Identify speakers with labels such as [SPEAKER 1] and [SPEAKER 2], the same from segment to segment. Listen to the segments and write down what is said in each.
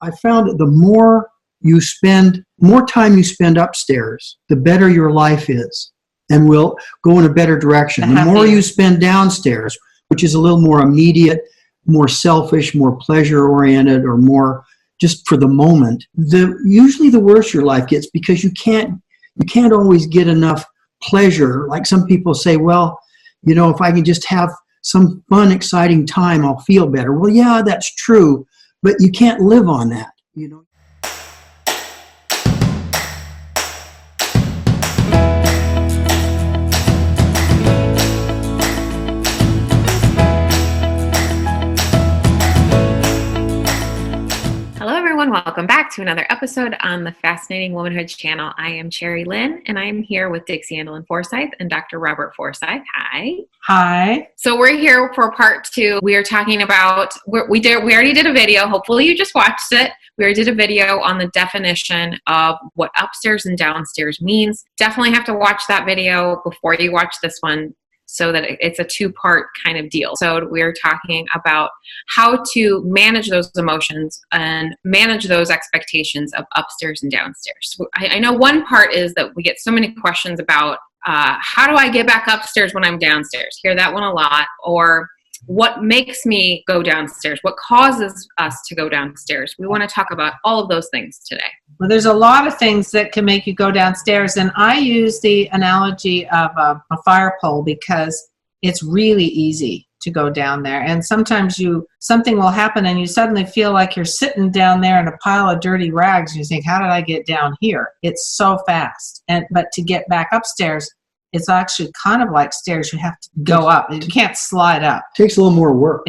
[SPEAKER 1] I found that the more time you spend upstairs, the better your life is and will go in a better direction. The more you spend downstairs, which is a little more immediate, more selfish, more pleasure-oriented, or more just for the moment, usually the worse your life gets, because you can't always get enough pleasure. Like some people say, well, if I can just have some fun, exciting time, I'll feel better. Well, yeah, that's true, but you can't live on that,
[SPEAKER 2] Welcome back to another episode on the Fascinating Womanhood channel. I am Cherry Lynn, and I am here with Dixie Andelin Forsyth and Dr. Robert Forsyth. Hi.
[SPEAKER 3] Hi.
[SPEAKER 2] So we're here for part 2. We are talking about, we already did a video. Hopefully you just watched it. We already did a video on the definition of what upstairs and downstairs means. Definitely have to watch that video before you watch this one, so that it's a 2-part kind of deal. So we're talking about how to manage those emotions and manage those expectations of upstairs and downstairs. I know one part is that we get so many questions about how do I get back upstairs when I'm downstairs? Hear that one a lot. Or what makes me go downstairs? What causes us to go downstairs? We want to talk about all of those things today.
[SPEAKER 3] Well, there's a lot of things that can make you go downstairs, and I use the analogy of a fire pole because it's really easy to go down there. And sometimes something will happen and you suddenly feel like you're sitting down there in a pile of dirty rags and you think, how did I get down here? It's so fast. But to get back upstairs, it's actually kind of like stairs. You have to go up. You can't slide up.
[SPEAKER 1] It takes a little more work.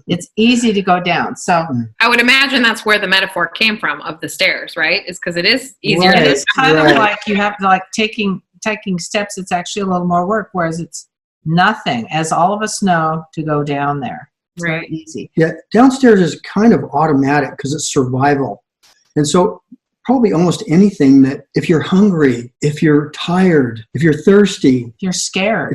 [SPEAKER 1] It's easy to go down. So
[SPEAKER 2] I would imagine that's where the metaphor came from of the stairs, right? Is because it is easier.
[SPEAKER 3] Right. It is kind of like you have to taking steps. It's actually a little more work, whereas it's nothing, as all of us know, to go down there. It's very easy.
[SPEAKER 1] Yeah, downstairs is kind of automatic because it's survival. And so probably almost anything that if you're hungry, if you're tired, if you're thirsty,
[SPEAKER 3] if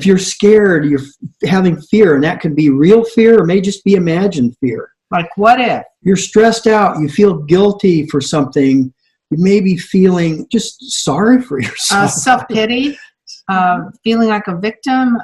[SPEAKER 3] you're
[SPEAKER 1] scared, you're having fear, and that could be real fear or may just be imagined fear.
[SPEAKER 3] Like what if?
[SPEAKER 1] You're stressed out, you feel guilty for something, you may be feeling just sorry for yourself.
[SPEAKER 3] Self-pity, feeling like a victim.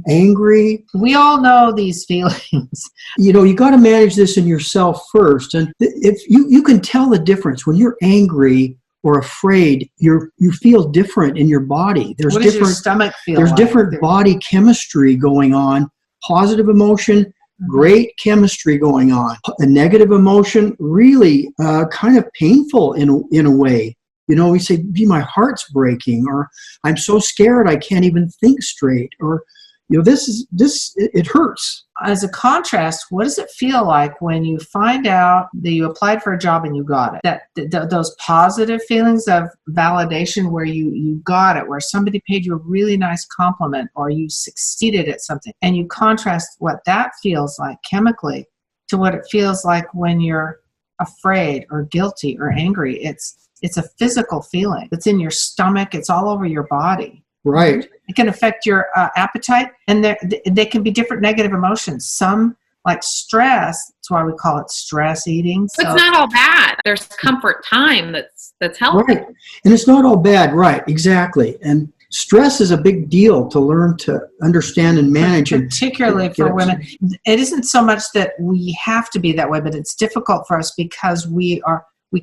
[SPEAKER 1] Angry.
[SPEAKER 3] We all know these feelings.
[SPEAKER 1] You got to manage this in yourself first. And if you can tell the difference when you're angry or afraid, you feel different in your body.
[SPEAKER 3] What does your stomach feel
[SPEAKER 1] There's
[SPEAKER 3] like?
[SPEAKER 1] different body chemistry going on. Positive emotion, great chemistry going on. A negative emotion, really kind of painful in a way. We say, gee, my heart's breaking, or I'm so scared I can't even think straight, or, it hurts.
[SPEAKER 3] As a contrast, what does it feel like when you find out that you applied for a job and you got it? Those positive feelings of validation where you got it, where somebody paid you a really nice compliment, or you succeeded at something, and you contrast what that feels like chemically to what it feels like when you're afraid or guilty or angry. It's a physical feeling. It's in your stomach. It's all over your body.
[SPEAKER 1] Right.
[SPEAKER 3] It can affect your appetite, and they can be different negative emotions. Some, like stress, that's why we call it stress eating.
[SPEAKER 2] So it's not all bad. There's comfort time that's healthy.
[SPEAKER 1] Right. And it's not all bad. Right. Exactly. And stress is a big deal to learn to understand and manage.
[SPEAKER 3] Particularly for women. It isn't so much that we have to be that way, but it's difficult for us because we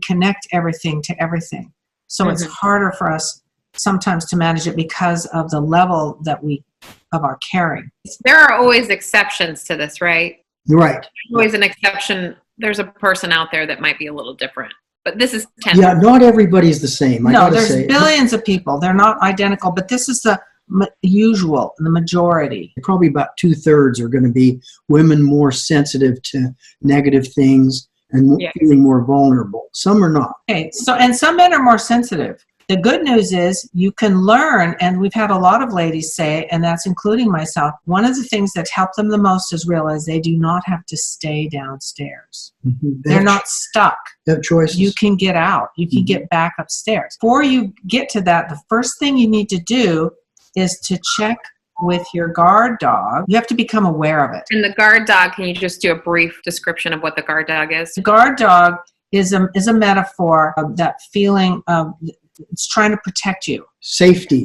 [SPEAKER 3] connect everything to everything. So it's harder for us sometimes to manage it because of the level of our caring.
[SPEAKER 2] There are always exceptions to this, right?
[SPEAKER 1] Right.
[SPEAKER 2] There's always an exception. There's a person out there that might be a little different. But this is 10.
[SPEAKER 1] Yeah, not everybody's the same.
[SPEAKER 3] There's billions of people. They're not identical, but this is the usual, the majority.
[SPEAKER 1] Probably about 2/3 are going to be women more sensitive to negative things and feeling more vulnerable. Some are not.
[SPEAKER 3] Okay, and some men are more sensitive. The good news is you can learn, and we've had a lot of ladies say, and that's including myself, one of the things that's helped them the most is realize they do not have to stay downstairs. Mm-hmm. They're not stuck.
[SPEAKER 1] They have choices.
[SPEAKER 3] You can get out. You can get back upstairs. Before you get to that, the first thing you need to do is to check with your guard dog, you have to become aware of it.
[SPEAKER 2] And the guard dog, can you just do a brief description of what the guard dog is?
[SPEAKER 3] The guard dog is a metaphor of that feeling of it's trying to protect you.
[SPEAKER 1] Safety.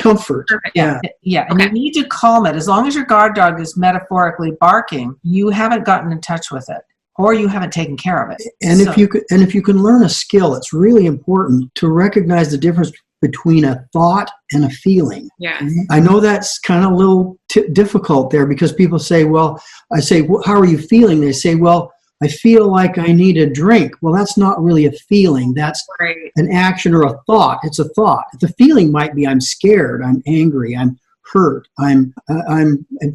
[SPEAKER 1] Comfort.
[SPEAKER 2] Perfect.
[SPEAKER 1] Yeah.
[SPEAKER 3] Yeah. And
[SPEAKER 2] Okay.
[SPEAKER 3] you need to calm it. As long as your guard dog is metaphorically barking, you haven't gotten in touch with it, or you haven't taken care of it.
[SPEAKER 1] And if you can learn a skill, it's really important to recognize the difference between a thought and a feeling.
[SPEAKER 2] Yeah.
[SPEAKER 1] I know that's kind of a little difficult there, because people say, well, I say, well, how are you feeling? They say, well, I feel like I need a drink. Well, that's not really a feeling. That's
[SPEAKER 2] Right.
[SPEAKER 1] an action or a thought. It's a thought. The feeling might be I'm scared, I'm angry, I'm hurt, I'm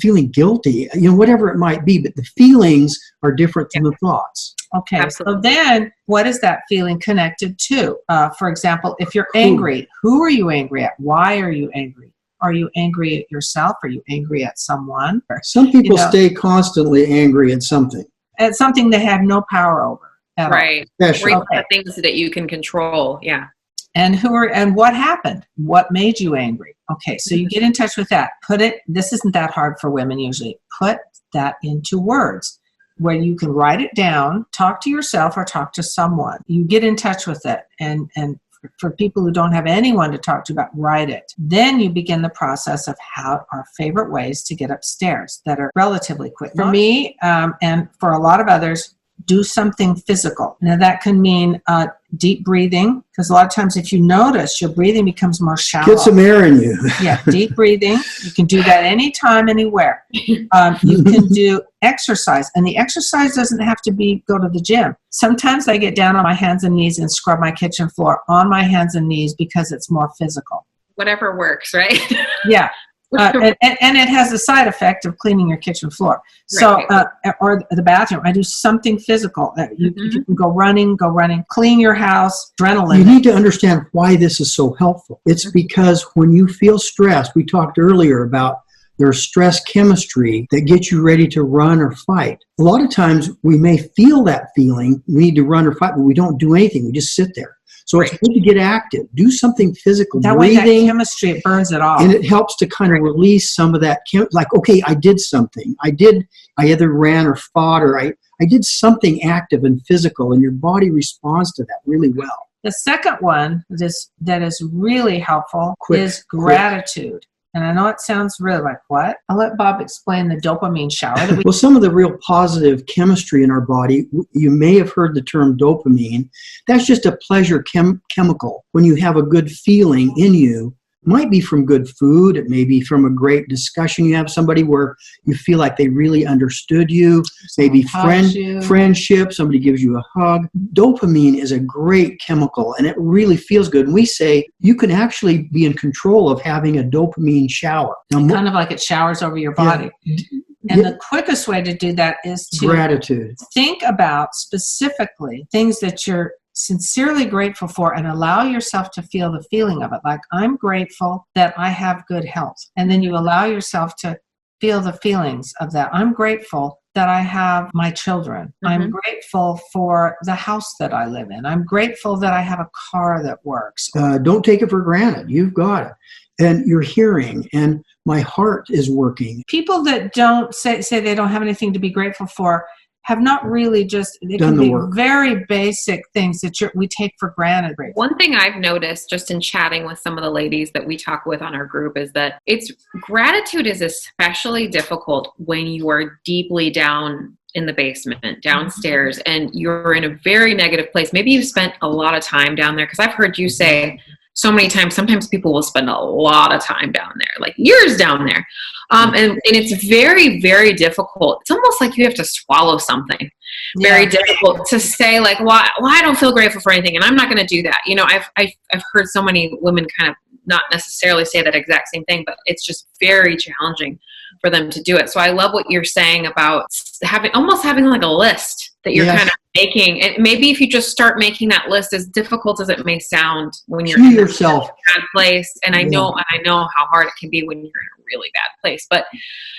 [SPEAKER 1] feeling guilty, whatever it might be. But the feelings are different than the thoughts.
[SPEAKER 3] Okay,
[SPEAKER 2] Absolutely.
[SPEAKER 3] so then what is that feeling connected to? For example, if you're angry, who are you angry at? Why are you angry? Are you angry at yourself? Are you angry at someone?
[SPEAKER 1] Some people stay constantly angry at something.
[SPEAKER 3] At something they have no power over at all.
[SPEAKER 2] Right.
[SPEAKER 1] Especially.
[SPEAKER 2] Or the things that you can control. Yeah.
[SPEAKER 3] And what happened? What made you angry? Okay, so you get in touch with that. This isn't that hard for women usually. Put that into words where you can write it down, talk to yourself or talk to someone. You get in touch with it. And for people who don't have anyone to talk to about, write it. Then you begin the process of how our favorite ways to get upstairs that are relatively quick. For me, and for a lot of others, do something physical. Now that can mean deep breathing, because a lot of times if you notice, your breathing becomes more shallow.
[SPEAKER 1] Get some air in you.
[SPEAKER 3] Yeah, deep breathing. You can do that anytime, anywhere. You can do exercise, and the exercise doesn't have to be go to the gym. Sometimes I get down on my hands and knees and scrub my kitchen floor on my hands and knees because it's more physical.
[SPEAKER 2] Whatever works, right?
[SPEAKER 3] Yeah. And it has a side effect of cleaning your kitchen floor. So, or the bathroom. I do something physical. You can go running, clean your house, adrenaline.
[SPEAKER 1] You need to understand why this is so helpful. It's because when you feel stressed, we talked earlier about there's stress chemistry that gets you ready to run or fight. A lot of times we may feel that feeling, we need to run or fight, but we don't do anything. We just sit there. So it's good to get active. Do something physical.
[SPEAKER 3] That
[SPEAKER 1] breathing,
[SPEAKER 3] way that chemistry, it burns it off.
[SPEAKER 1] and it helps to kind of release some of that. Like, okay, I did something. I either ran or fought, or I did something active and physical, and your body responds to that really well.
[SPEAKER 3] The second one that is really helpful is gratitude. And I know it sounds really like, what? I'll let Bob explain the dopamine shower.
[SPEAKER 1] Well, some of the real positive chemistry in our body, you may have heard the term dopamine. That's just a pleasure chemical. When you have a good feeling in you, it might be from good food. It may be from a great discussion you have somebody where you feel like they really understood you. Maybe friendship, somebody gives you a hug. Dopamine is a great chemical, and it really feels good. And we say you can actually be in control of having a dopamine shower. Now,
[SPEAKER 3] kind of like it showers over your body. Yeah. And the quickest way to do that is to
[SPEAKER 1] gratitude.
[SPEAKER 3] Think about specifically things that you're sincerely grateful for, and allow yourself to feel the feeling of it. Like, I'm grateful that I have good health. And then you allow yourself to feel the feelings of that. I'm grateful that I have my children. I'm grateful for the house that I live in. I'm grateful that I have a car that works.
[SPEAKER 1] Don't take it for granted. You've got it. And you're hearing, and my heart is working.
[SPEAKER 3] People that don't say they don't have anything to be grateful for have not really it can be very basic things that we take for granted.
[SPEAKER 2] One thing I've noticed just in chatting with some of the ladies that we talk with on our group is that gratitude is especially difficult when you are deeply down in the basement, downstairs, and you're in a very negative place. Maybe you've spent a lot of time down there, because I've heard you say so many times, sometimes people will spend a lot of time down there, like years down there. And it's very, very difficult. It's almost like you have to swallow something. Very difficult to say, like, well, I don't feel grateful for anything, and I'm not going to do that. I've heard so many women kind of not necessarily say that exact same thing, but it's just very challenging for them to do it. So I love what you're saying about having like a list that you're kind of making. And maybe if you just start making that list, as difficult as it may sound when you're in
[SPEAKER 1] yourself
[SPEAKER 2] a bad place. And I know how hard it can be when you're in a really bad place, but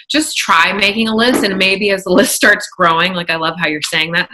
[SPEAKER 2] just try making a list. And maybe as the list starts growing, like, I love how you're saying that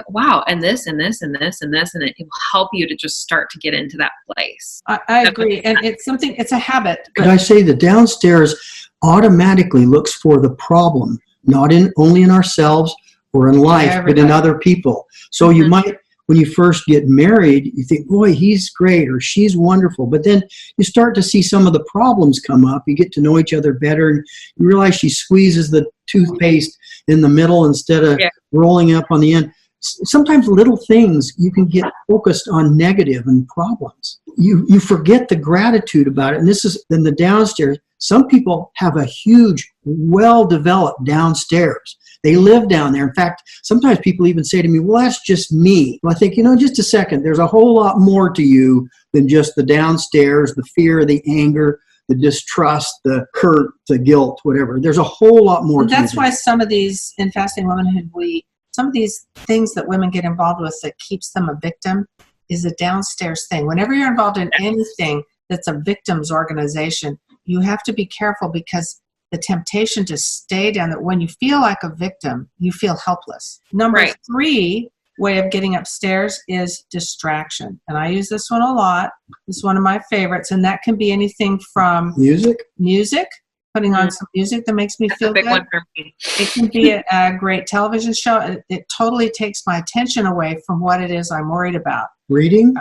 [SPEAKER 2] wow. And this, and this, and this, and this, and it will help you to just start to get into that place.
[SPEAKER 3] I agree. And it's a habit.
[SPEAKER 1] Could I say the downstairs, automatically looks for the problem, not only in ourselves or in life, but in other people. So you might, when you first get married, you think, boy, he's great or she's wonderful. But then you start to see some of the problems come up. You get to know each other better, and you realize she squeezes the toothpaste in the middle instead of rolling up on the end. Sometimes little things, you can get focused on negative and problems. You forget the gratitude about it. And this is in the downstairs. Some people have a huge, well-developed downstairs. They live down there. In fact, sometimes people even say to me, well, that's just me. Well, I think, just a second. There's a whole lot more to you than just the downstairs, the fear, the anger, the distrust, the hurt, the guilt, whatever. There's a whole lot more to you.
[SPEAKER 3] That's why some of these, in Fasting Womanhood, some of these things that women get involved with that keeps them a victim is a downstairs thing. Whenever you're involved in anything that's a victim's organization, you have to be careful, because the temptation to stay down there, when you feel like a victim, you feel helpless. Number 3 way of getting upstairs is distraction. And I use this one a lot. This is one of my favorites. And that can be anything from music, putting on some music that makes me feel good. That's a big one for me. It can be a great television show. It totally takes my attention away from what it is I'm worried about.
[SPEAKER 1] Reading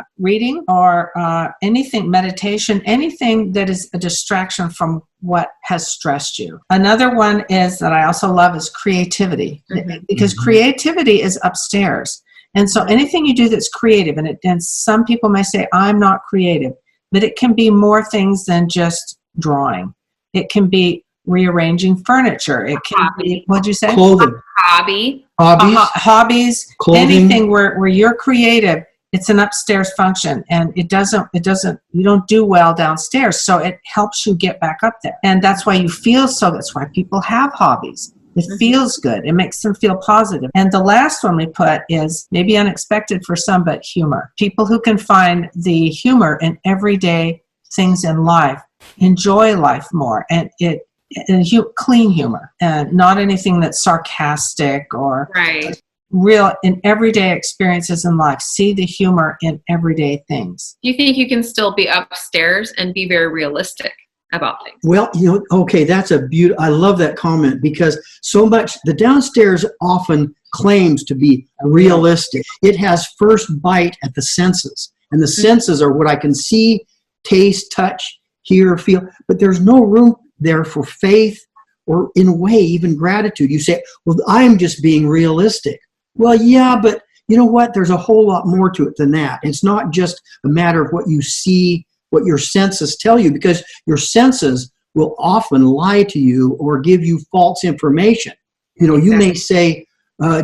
[SPEAKER 3] or anything, meditation, anything that is a distraction from what has stressed you. Another one is that I also love is creativity, because creativity is upstairs. And so anything you do that's creative, and some people may say, I'm not creative, but it can be more things than just drawing. It can be rearranging furniture. It can be, what'd you say?
[SPEAKER 1] Clothing.
[SPEAKER 3] Hobbies.
[SPEAKER 1] Clothing.
[SPEAKER 3] Anything where you're creative. It's an upstairs function, and you don't do well downstairs. So it helps you get back up there. And that's why you feel so. That's why people have hobbies. It feels good. It makes them feel positive. And the last one we put is maybe unexpected for some, but humor. People who can find the humor in everyday things in life enjoy life more, and clean humor, and not anything that's sarcastic or real in everyday experiences in life. See the humor in everyday things.
[SPEAKER 2] Do you think you can still be upstairs and be very realistic about things?
[SPEAKER 1] Well, okay, that's I love that comment, because so much, the downstairs often claims to be realistic. It has first bite at the senses, and the senses are what I can see, taste, touch, hear, feel, but there's no room there for faith or, in a way, even gratitude. You say, well, I'm just being realistic. Well, yeah, but you know what? There's a whole lot more to it than that. It's not just a matter of what you see, what your senses tell you, because your senses will often lie to you or give you false information. You may say,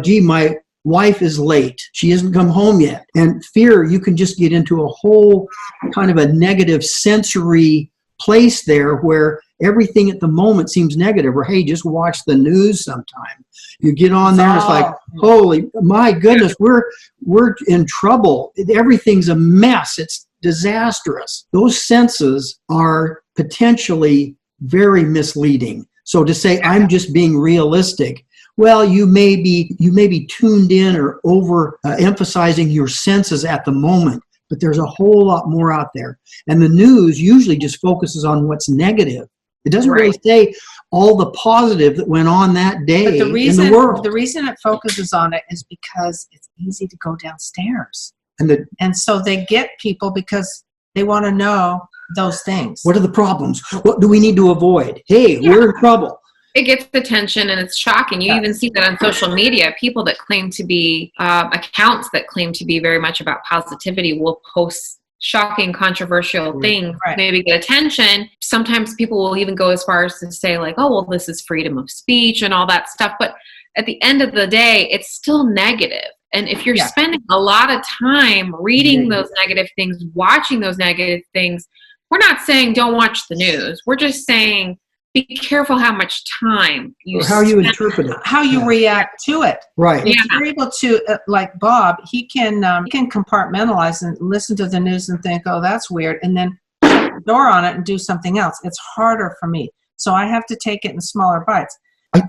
[SPEAKER 1] gee, my wife is late. She hasn't come home yet. And fear, you can just get into a whole kind of a negative sensory place there where everything at the moment seems negative. Or, hey, just watch the news sometime. You get on there, it's like, holy, my goodness, we're in trouble. Everything's a mess. It's disastrous. Those senses are potentially very misleading. So to say, I'm just being realistic, well, you may be tuned in or over emphasizing your senses at the moment, but there's a whole lot more out there. And the news usually just focuses on what's negative. It doesn't really say all the positive that went on that day in the world.
[SPEAKER 3] The reason it focuses on it is because it's easy to go downstairs. And so they get people because they want to know those things.
[SPEAKER 1] What are the problems? What do we need to avoid? Hey, we're in trouble.
[SPEAKER 2] It gets attention, and it's shocking. You even see that on social media. People that claim to be accounts that claim to be very much about positivity will post shocking, controversial things, maybe get attention. Sometimes people will even go as far as to say, like, oh, well, this is freedom of speech and all that stuff. But at the end of the day, it's still negative. And if you're spending a lot of time reading those negative things, watching those negative things, we're not saying don't watch the news. We're just saying be careful how much time you
[SPEAKER 1] how you interpret it,
[SPEAKER 3] how you react to it.
[SPEAKER 1] Right.
[SPEAKER 3] If you're able to, like Bob, he can compartmentalize and listen to the news and think, oh, that's weird, and then shut the door on it and do something else. It's harder for me, so I have to take it in smaller bites.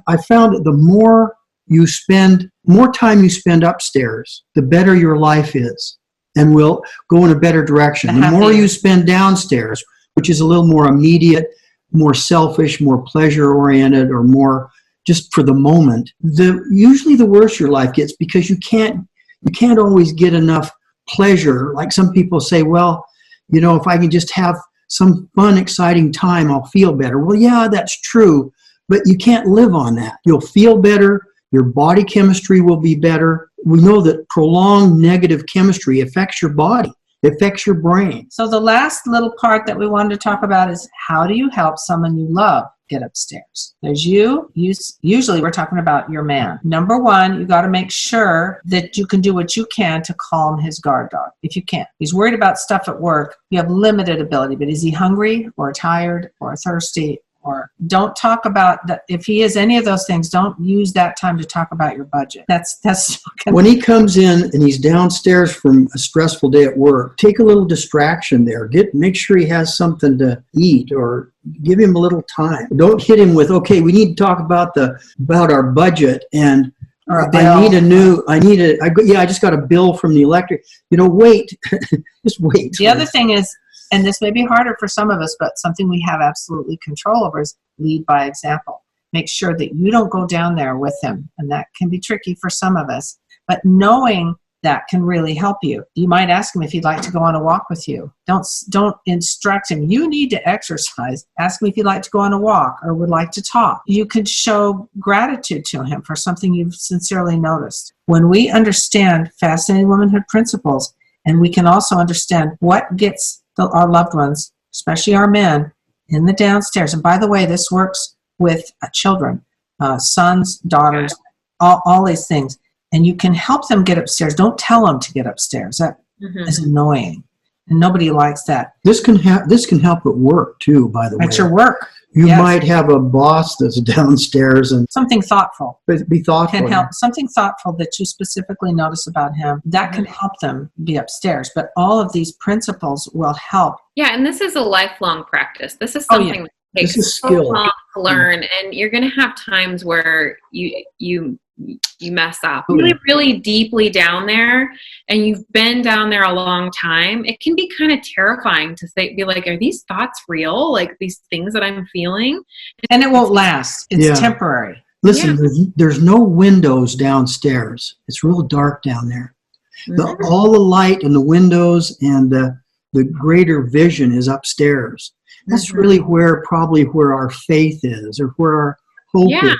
[SPEAKER 1] I found that the more time you spend upstairs, the better your life is, and will go in a better direction. The more you spend downstairs, which is a little more immediate, more selfish, more pleasure oriented, or more just for the moment, usually the worse your life gets, because you can't always get enough pleasure. Like some people say, well, if I can just have some fun, exciting time, I'll feel better. Well, yeah, that's true, but you can't live on that. You'll feel better. Your body chemistry will be better. We know that prolonged negative chemistry affects your body, affects your brain.
[SPEAKER 3] So the last little part that we wanted to talk about is, how do you help someone you love get upstairs? There's usually we're talking about your man. Number one, you got to make sure that you can do what you can to calm his guard dog. If you can, he's worried about stuff at work. You have limited ability, but is he hungry or tired or thirsty? Or don't talk about that. If he is any of those things, don't use that time to talk about your budget. That's
[SPEAKER 1] when he comes in and he's downstairs from a stressful day at work, take a little distraction there. Make sure he has something to eat, or give him a little time. Don't hit him with, okay, we need to talk about our budget, and I just got a bill from the electric. Wait, just wait.
[SPEAKER 3] The other thing is, and this may be harder for some of us, but something we have absolutely control over is lead by example. Make sure that you don't go down there with him. And that can be tricky for some of us. But knowing that can really help you. You might ask him if he'd like to go on a walk with you. Don't instruct him. You need to exercise. Ask him if he'd like to go on a walk or would like to talk. You could show gratitude to him for something you've sincerely noticed. When we understand Fascinating Womanhood principles, and we can also understand what gets our loved ones, especially our men, in the downstairs. And by the way, this works with children, sons, daughters, all these things. And you can help them get upstairs. Don't tell them to get upstairs. That is annoying. And nobody likes that.
[SPEAKER 1] This can help at work too, by the way.
[SPEAKER 3] At your work.
[SPEAKER 1] You might have a boss that's downstairs, and
[SPEAKER 3] something thoughtful.
[SPEAKER 1] Be thoughtful.
[SPEAKER 3] Can help. Something thoughtful that you specifically notice about him. That can help them be upstairs. But all of these principles will help.
[SPEAKER 2] Yeah, and this is a lifelong practice. This is something that takes so long to learn, and you're going to have times where you mess up really, really deeply down there, and you've been down there a long time. It can be kind of terrifying to be like, are these thoughts real? Like these things that I'm feeling?
[SPEAKER 3] And it won't last. It's temporary.
[SPEAKER 1] Listen, there's no windows downstairs. It's real dark down there. All the light and the windows and the greater vision is upstairs. That's really probably where our faith is, or where our hope is.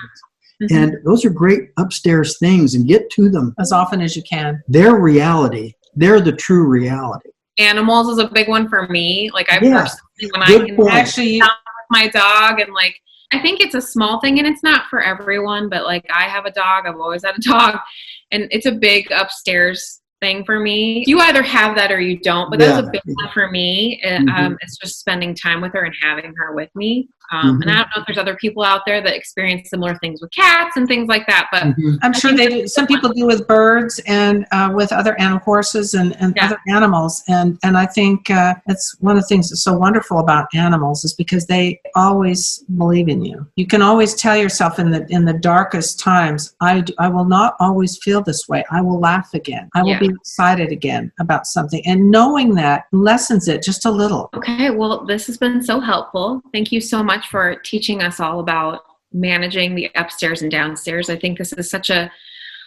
[SPEAKER 1] And those are great upstairs things, and get to them
[SPEAKER 3] as often as you can.
[SPEAKER 1] They're reality. They're the true reality.
[SPEAKER 2] Animals is a big one for me. Like I personally, when I can actually with my dog, and like, I think it's a small thing, and it's not for everyone, but like I have a dog. I've always had a dog, and it's a big upstairs thing for me. You either have that or you don't, but that's a big one for me. It's just spending time with her and having her with me. And I don't know if there's other people out there that experience similar things with cats and things like that, but
[SPEAKER 3] I'm sure they do. Some people do with birds and with other horses and other animals. And I think that's one of the things that's so wonderful about animals, is because they always believe in you. You can always tell yourself in the darkest times, I will not always feel this way. I will laugh again. I will be excited again about something. And knowing that lessens it just a little.
[SPEAKER 2] Okay, well, this has been so helpful. Thank you so much for teaching us all about managing the upstairs and downstairs. I think this is such a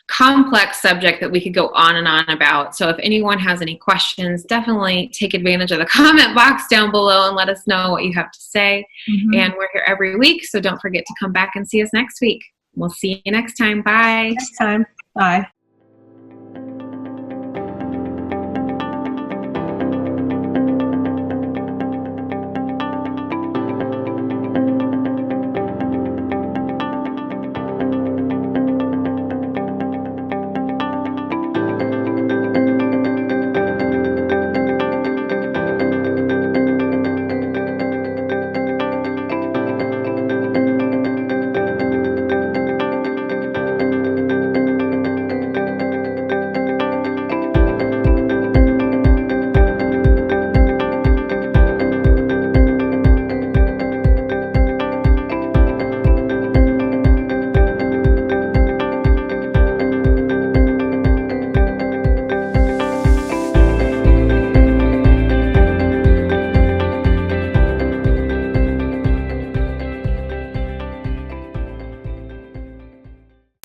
[SPEAKER 2] complex subject that we could go on and on about. So if anyone has any questions, definitely take advantage of the comment box down below and let us know what you have to say. And we're here every week, so don't forget to come back and see us next week. We'll see you next time. Bye.
[SPEAKER 3] Next time. Bye.